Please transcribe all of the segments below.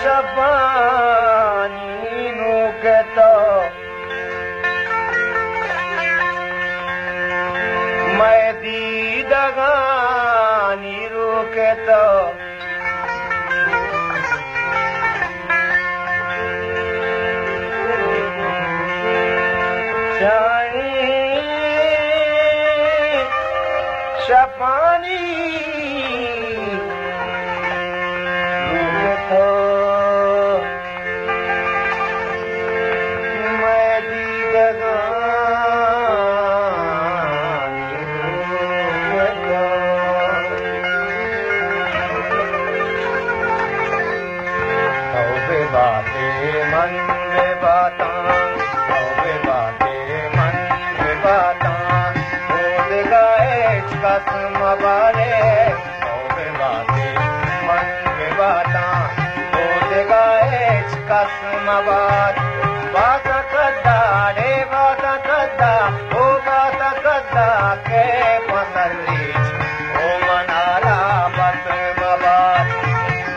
शबानी नुकता मैं दीदगानी रुकता शबानी नुकता मैं दीदगानी रुकता तौबे बातें मन में बातां तौबे बातें मन में बातां बोल गए कसम बारे तौबे बातें मन में बातां बोल गए कसम बात बात कद्दा रे बात कद्दा ओ बात कद्दा के पसली ओ मनारा बत बात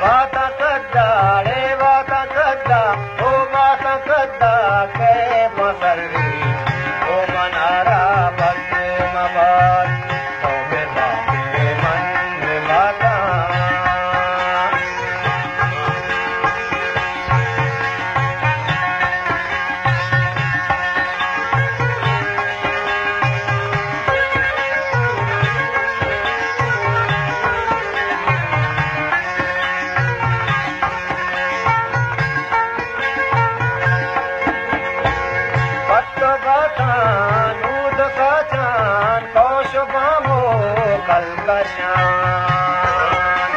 बात कद्दा रे बात कद्दा ओ बात कद्दा के पसली ओ मनारा बत बात तौबे बातें मन में बातां नूद का चांद कौश बामो कल का शान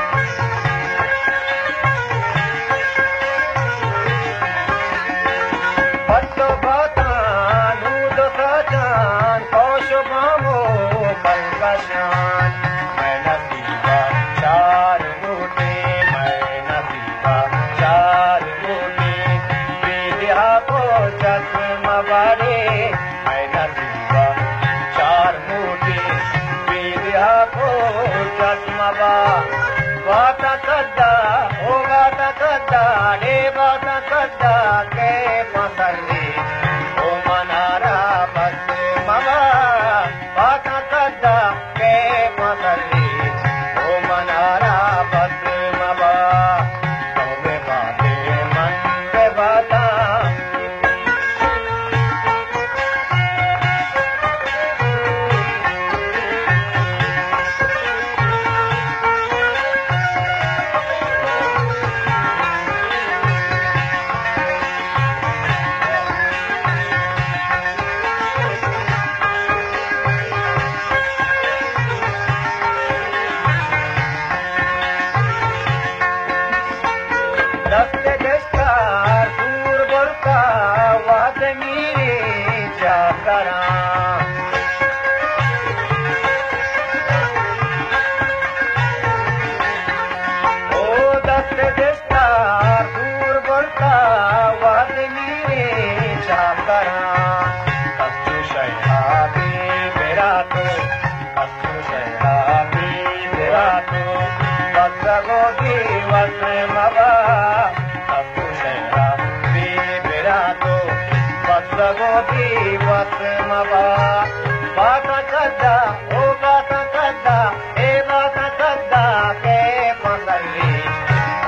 बत्तो बाता नूद का चांद कौश बामो कल का शान मैं नसीबा चार बूटे मैं नसीबा चार बूटे बेदिया को चश्मा बारे बात कद्दा ओ बात कद्दा रे बात कद्दा के पसली ओ मनारा बस मवा बात कद्दा के पसली ओ मनारा बस मवा तौबे बातें मन में बातां दस्ते दस्तार दूर बरका वाद मेरे जा करा ओ दस्ते दस्तार दूर बरका वाद मेरे जा करा कस्तु शैहाबी मेरा तो कस्तु शैहाबी मेरा तो बसगो की वस मवा गोदी वस मवा बात कद्दा ओ बात कद्दा ए बात कद्दा के पसली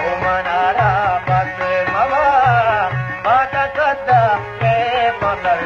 ओ मनारा बस मवा बात कद्दा के पसली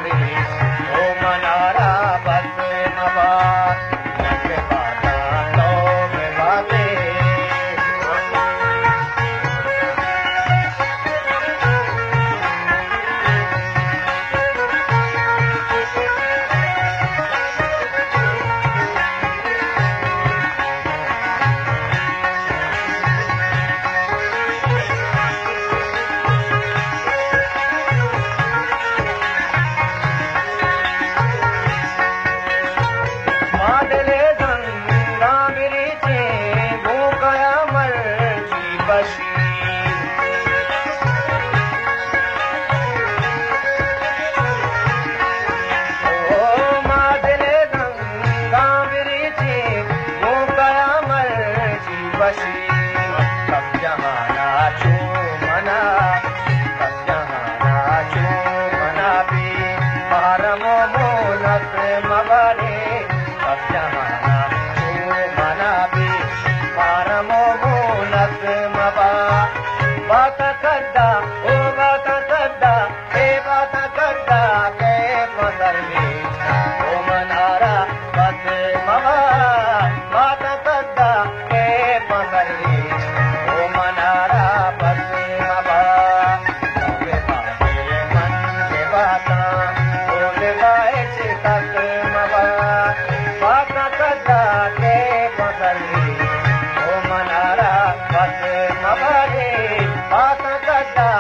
बात कदा ओ बात कदा ए बात कदा के पसरली ओ मनारा बस मवा बात कदा के पसरली ओ मनारा बस मवा के बाते मन के बाता ओ गाए तक मवा बात कदा के पसरली ओ मनारा बस मवा रे बात कदा